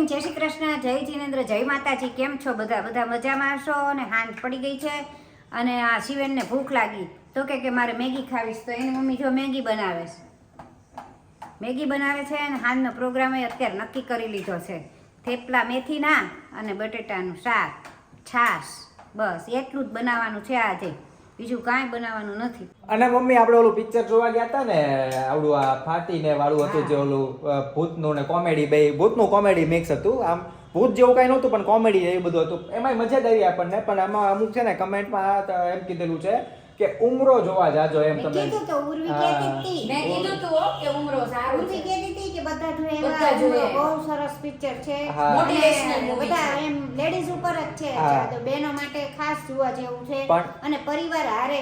જય શ્રી કૃષ્ણ, જય જીનેન્દ્ર, જય માતાજી. કેમ છો બધા? બધા મજામાં હશો ને? હાંજ પડી ગઈ છે અને આ શિવેનને ભૂખ લાગી તો કે મારે મેગી ખાવીશ. તો એની મમ્મી જો મેગી બનાવે છે અને હાંજનો પ્રોગ્રામ અત્યારે નક્કી કરી લીધો છે. થેપલા મેથીના અને બટેટાનું શાક, છાશ, બસ એટલું જ બનાવવાનું છે આજે, બીજું કાંઈ બનાવવાનું નથી. અને મમ્મી આપણે ઓલું પિક્ચર જોવા ગયા હતા ને, આવડું આ ફાટીને વાળું હતું, જે ઓલું ભૂતનું ને કોમેડી, બે ભૂતનું કોમેડી મિક્સ હતું. આમ ભૂત જેવું કઈ નહોતું પણ કોમેડી એવું બધું હતું. એમાંય મજા જ આવી આપણને. પણ આમાં અમુક છે ને કમેન્ટમાં એમ કીધેલું છે કે ઉમરો જોવા જાજો એમ. તમે કીધું તો ઉર્વી કહેતી હતી, મેં કીધું તો કે ઉમરો સારું ઉર્વી છે. કહેતી હતી કે બધા જોઈએ, બધા જોઈએ. બહુ સરસ પિક્ચર છે, મોટિવેશનલ મૂવી બધા છે. એમ લેડીઝ ઉપર જ છે, તો બહેનો માટે ખાસ જોવા જેવું છે. અને પરિવાર હારે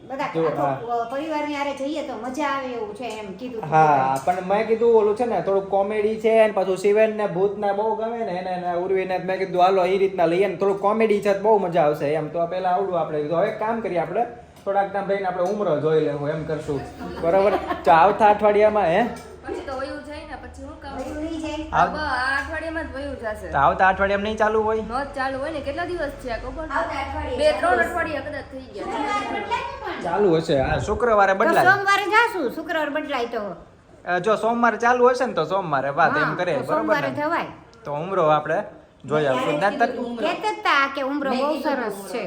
બધા પરિવારની હારે જઈએ તો મજા આવે એવું છે એમ કીધું. હા, પણ મેં કીધું ઓલું છે ને થોડુંક કોમેડી છે ને પાછું શિવેન ને ભૂત ને બહુ ગમે ને એને ઉર્વીને મેં કીધું હાલો એ રીતના લઈએ ને થોડુંક કોમેડી છે બહુ મજા આવશે એમ. તો પેલા આવડું આપણે કીધું હવે કામ કરીએ, આપણે થોડાક ટાઈમ રહીને આપણે ઉમરો જોઈ લેવું એમ કરશું, બરાબર? તો આવતા અઠવાડિયામાં પછી તો વયું જાય ને, પછી હું કામ ઉર્વી છે આ અઠવાડિયામાં જ વયું જશે. તો આવતા અઠવાડિયામાં નહીં ચાલુ હોય? નો જ ચાલુ હોય ને. કેટલા દિવસ છે ખબર? આવતા અઠવાડિયે 2-3 અઠવાડિયા કદાચ થઈ ગયા. ચાલુ હશે. હા, શુક્રવારે તો બદલાય. સોમવારે જાશું, શુક્રવાર બદલાય તો જો સોમવારે ચાલુ હશે ને તો સોમવારે વાત એમ કરે, તો બરોબર સોમવારે ને? જવાય. તો ઉમરો આપણે જોઈ આવશું. કહેતા હતા કે ઉમરો બહુ સરસ છે.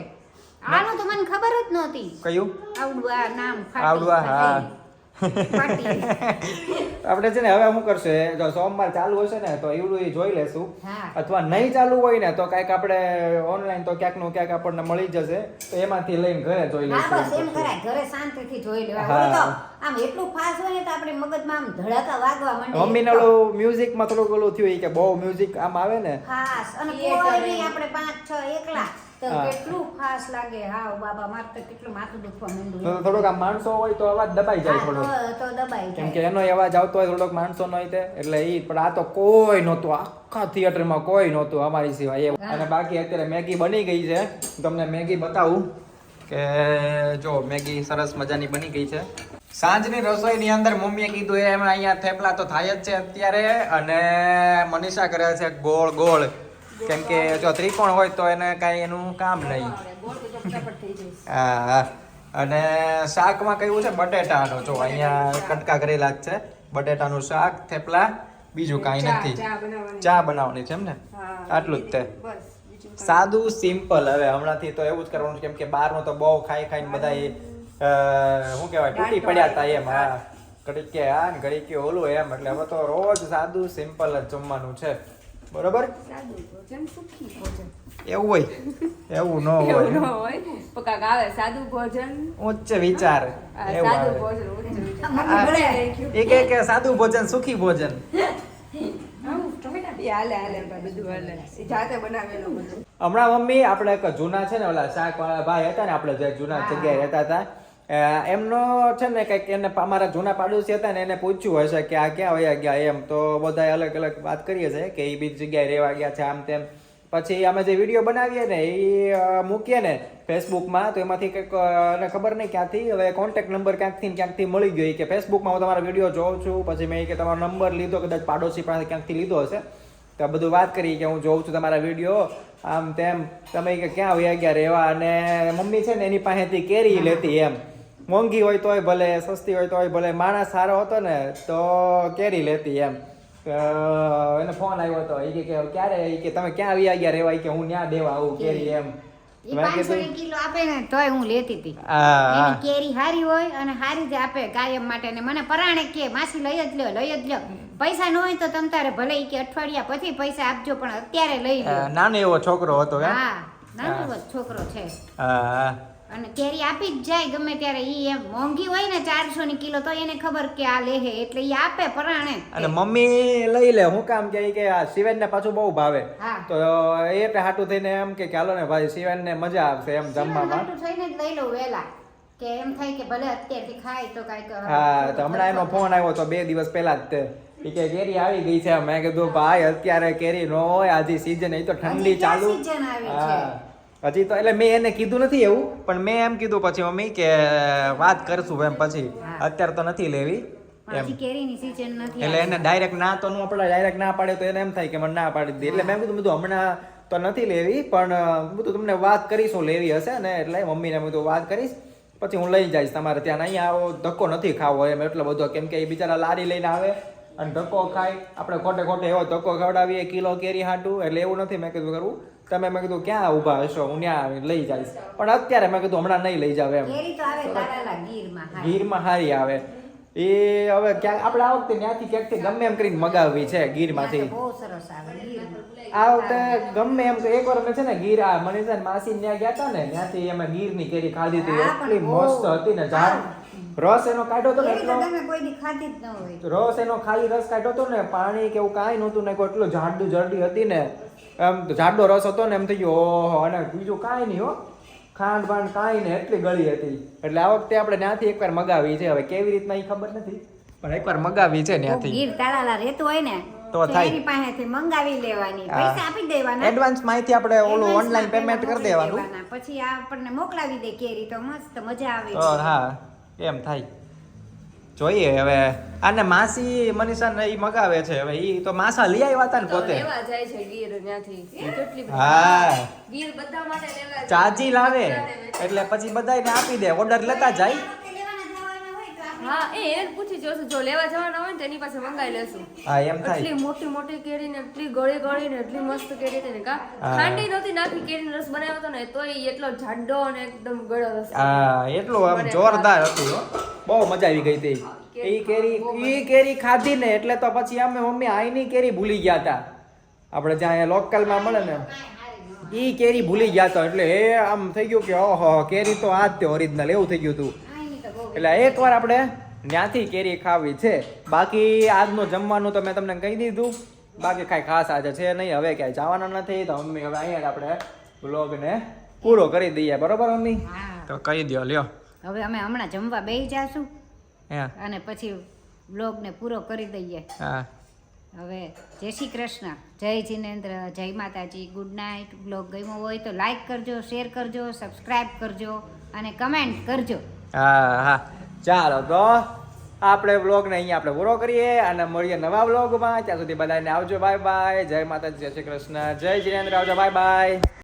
આનું તો મને ખબર જ નહોતી. કયું આવડું આ નામ આવડું? હા, ફાટી. આપણે છે ને હવે શું કરશે, જો સોમવાર ચાલુ હશે ને તો એવડું જોઈ લેશું. હા. અથવા નહીં ચાલુ હોય ને તો કાંઈક આપણે ઓનલાઈન તો ક્યાંકનું ક્યાંક આપણને મળી જશે, તો એમાંથી લઈને ઘરે જોઈ હા, બસ એમ લેશું. કરાય, ઘરે શાંતિથી જોઈ લેવાય. હા. ઓલું તો આમ એટલું ફાસ્ટ હોય ને તો આપણે મગજમાં આમ ધડાકા વાગવા માંડે. મમ્મીને ઓલું મ્યુઝિકમાં થોડુંક ઓલું થયું કે બહુ મ્યુઝિક આમ આવે ને, ફાસ્ટ અને Theater કોઈ નહીં, નહીં. આપણે 5-6 એકલા તો હા. કેટલું ફાસ્ટ લાગે. હા બાબા, મારે તો કેટલું માથું દુખવા તો માંડ્યું. થોડોક આમ માણસો હોય તો અવાજ દબાઈ જાય થોડોક, તો દબાઈ કેમ કે જાય. એનો અવાજ આવતો હોય થોડોક માણસો નો હોય તે, એટલે ઈ. પણ આ તો કોઈ નહોતું, આખા થિયેટરમાં કોઈ નહોતું અમારી સિવાય એવું. અને બાકી અત્યારે મેગી બની ગઈ છે, તમને મેગી બતાવું કે જો મેગી સરસ મજાની બની ગઈ છે. સાંજની રસોઈની અંદર મમ્મીએ કીધું એમ અહીંયા થેપલા તો થાય જ છે અત્યારે, અને મનીષા કરે છે ગોળ ગોળ, કેમ કે જો ત્રિકોણ હોય તો એને કાંઈ એનું કામ નહીં. હા, અને શાકમાં કયું છે બટેટાનું, જો અહીંયા કટકા કરેલા જ છે, બટેટાનું શાક, થેપલા, બીજું કાંઈ નથી. ચા બનાવવાની છે એમ ને? આટલું જ તે, સાદું સિમ્પલ. હવે હમણાંથી તો એવું જ કરવાનું છે, કેમ કે બહારનું તો બહુ ખાઈ ખાઈને બધા શું કહેવાય તૂટી પડ્યા હતા એમ. હા, ઘડીક કે આ ને ઘડીક કે ઓલું એમ, એટલે હવે તો રોજ સાદું સિમ્પલ જ જમવાનું છે, બરોબર? એવું હોય એવું ન હોય, સાદું ભોજન, ઉચ્ચ વિચાર એવું સાદું આવે. ભોજન, ઉચ્ચ વિચાર. એ કે સાદું ભોજન સુખી ભોજન. હાલે બધું હાલે. એ જાતે બનાવેલું બધું. હમણાં મમ્મી આપણે એક જૂના છે ને ઓલા શાક વાળા ભાઈ હતા ને, આપણે જે જૂના જગ્યાએ રહેતા હતા, એમનો છે ને કંઈક એને અમારા જૂના પાડોશી હતા ને એને પૂછ્યું હશે કે આ ક્યાં વયા ગયા એમ. તો બધા અલગ અલગ વાત કરીએ છીએ કે એ બીજી જગ્યાએ રહેવા ગયા છે આમ તેમ. પછી અમે જે વિડીયો બનાવીએ ને એ મૂકીએ ને ફેસબુકમાં, તો એમાંથી કંઈક એને ખબર નહીં ક્યાંથી હવે કોન્ટેક્ટ નંબર ક્યાંકથી મળી ગયો કે ફેસબુકમાં હું તમારા વિડીયો જોઉં છું. પછી મેં કે તમારો નંબર લીધો, કદાચ પાડોશી પાસે ક્યાંકથી લીધો હશે. તો બધું વાત કરી કે હું જોઉં છું તમારા વિડીયો આમ તેમ, તમે કે ક્યાં વયા ગયા રહેવા. અને મમ્મી છે ને એની પાસેથી કેરી લેતી એમ, મોંઘી હોય તોય ભલે, સસ્તી હોય તોય ભલે. માણસ સારો હતો ને તો કેરી લેતી એમ. એને ફોન આવ્યો હતો, એ કે ક્યારે, એ કે તમે ક્યાં આવી ગયા રહેવા, કે હું ત્યાં દેવા આવું કેરી એમ. ઈ 500 કિલો આપે ને તોય હું લેતી હતી. હા, એની કેરી હારી હોય અને હારી જ આપે કાયમ માટે. ને મને પરાણે કે માસી લઈ જ લ્યો. પૈસા ન હોય તો તમ તારે ભલે ઈ કે અઠવાડિયા પછી પૈસા આપજો, પણ અત્યારે લઈ લ્યો. નાનો એવો છોકરો હતો એમ. હા, નાનો જ છોકરો છે. હા, અને કેરી આપી જ જાય ગમે ત્યારે. ઈ એમ મોંઘી હોય ને 400 ની કિલો તો એને ખબર કે આ લેહે, એટલે ઈ આપે પરાણે. અને મમ્મી લઈ લે. હું કામ કે આ શિવેન ને પાછું બહુ ભાવે, હા. તો એ હાટું થઈને એમ કે હાલો ને ભાઈ શિવેન ને મજા આવશે એમ જમવામાં. હાટું થઈને જ લઈ લઉં વહેલા, કે એમ થાય કે ભલે અત્યારથી ખાય તો કાંઈક. હા, તો હમણાં એનો ફોન આવ્યો તો 2 દિવસ પહેલા જ તે, ઈ કે કેરી આવી ગઈ છે. મેં કીધું ભાઈ અત્યારે કેરી ન હોય, આજે સીઝન, એ તો ઠંડી હજી ક્યાં ચાલુ. season આવી છે? હા, હજી તો એટલે મેં એને કીધું નથી એવું, પણ મેં એમ કીધું પછી મમ્મી કે વાત કરશું એમ પછી, હા. અત્યારે તો નથી લેવી. હજી કેરીની સીઝન નથી એટલે એને ડાયરેક્ટ ના તો નું આપણે ડાયરેક્ટ ના પાડે તો એને એમ થાય કે મને ના પાડી દીધી એટલે મેં કીધું હમણાં તો નથી લેવી પણ બધું તમને વાત કરીશું લેવી હશે ને એટલે મમ્મીને બધું વાત કરીશ પછી હું લઈ જઈશ તમારે ત્યાં અહીંયા આવો ધક્કો નથી ખાવો એમ એટલો બધો કેમ કે એ બિચારા લારી લઈને આવે અને ધક્કો ખાય આપણે ખોટે ખોટે એવો ધક્કો ખવડાવીએ કિલો કેરી હાટું એટલે એવું નથી મેં કીધું કરવું તમે મેં કીધું ક્યાં ઊભા હશો હું ત્યાં આવીને લઈ જઈશ પણ અત્યારે મેં કીધું હમણાં નહીં લઈ જાવ એમ કેરી તો આવે તારાલા ગીરમાં ગીરમાં હારી આવે એ હવે ક્યાંક આપણે આ વખતે ત્યાંથી ક્યાંકથી ગમે એમ કરીને મગાવવી છે ગીરમાંથી બહુ સરસ આવે ગીરમાં આ વખતે ગમે એમ એક વાર અમે છે ને ગીર આ મનીષા ને માસી ત્યાં ગયા હતા ને ત્યાંથી અમે ગીરની કેરી ખાધી હતી હા, એટલી પણ મસ્ત હતી ને ઝાડ રસ એનો કાઢ્યો હતો ને કેરી તો એટલો તમે કોઈ દી ખાધી જ ન હોય રસ એનો ખાલી રસ કાઢ્યો હતો ને પાણી કે એવું કાંઈ નહોતું ને એટલું જાડું જરડી હતી ને એમ જાડો રસ હતો ને એમ થઈ ગયો ઓહો અને બીજું કાંઈ નહીં હો ખાંડ બાંડ કાંઈ ને એટલી ગળી હતી એટલે આ વખતે આપણે ત્યાંથી એકવાર મગાવી છે હવે કેવી રીતના એ ખબર નથી પણ એકવાર મગાવી છે કોક ત્યાંથી ગીર તારાલા રહેતું હોય ને તો થાય. એની પાસેથી મંગાવી લેવાની હા. પૈસા આપી દેવાના એડવાન્સ માહિતી આપણે ઓલું Advance ઓનલાઈન માં પેમેન્ટ કરી મોકલી દેવાનું દેવાના. પછી આપણને મોકલાવી દે કેરી તો મસ્ત મજા આવે તો હા એમ થાય જોઈએ હવે આને માસી મનીષા ને ઈ મગાવે છે હવે ઈ તો માસા લઈ આવ્યા હતા ને પોતે લેવા જાય છે ગીર ત્યાંથી કેટલી બધી હા ગીર બધા માટે લેવા જાય. ચાજી લાવે એટલે પછી બધાને આપી દે ઓર્ડર લેતા જાય હા એને પૂછી જોશું જો લેવા જવાના હોય ને તેની પાસે મંગાવી લેશું હા એમ થાય એટલી મોટી મોટી કેરી ને એટલી ગળી ગળી ને એટલી મસ્ત કેરી હતી ને કા હા. ખાંડી નહોતી નાખી કેરીનો રસ બનાવ્યો હતો ને તોય એટલો જાડો અને એકદમ ગળો રસ હા એટલું આમ જોરદાર હતું હો. બહુ મજા આવી ગઈ હતી ઈ કેરી ખાધી ને એટલે તો પછી અમે મમ્મી આઈની કેરી ભૂલી ગયા હતા આપણે જ્યાં લોકલમાં મળે ને ઈ કેરી ભૂલી ગયા હતા એટલે એ આમ થઈ ગયું કે ઓહો કેરી તો આ જ તે ઓરિજિનલ એવું થઈ ગયું હતું એટલે એકવાર આપણે ત્યાંથી કેરી ખાવી છે બાકી આજનું જમવાનું તો મેં તમને કહી દીધું બાકી કાંઈ ખાસ આજે છે નહીં હવે ક્યાંય જવાના નથી તો મમ્મી હવે અહીંયા જ આપણે બ્લોગને પૂરો કરી દઈએ બરોબર મમ્મી હા. તો કહી દો લ્યો હવે અમે હમણાં જમવા બેસી જાશું હા અને પછી બ્લોગને પૂરો કરી દઈએ હા હવે જય શ્રી કૃષ્ણ જય જિનેન્દ્ર જય માતાજી ગુડ નાઇટ બ્લોગ ગમ્યો હોય તો લાઈક કરજો શેર કરજો સબસ્ક્રાઈબ કરજો અને કમેન્ટ કરજો હા હા ચાલો તો આપણે વ્લોગને અહીંયા આપણે પૂરો કરીએ અને મળીએ નવા વ્લોગમાં ત્યાં સુધી બધાને આવજો બાય બાય જય માતાજી જય શ્રી કૃષ્ણ જય જિનેન્દ્ર આવજો બાય બાય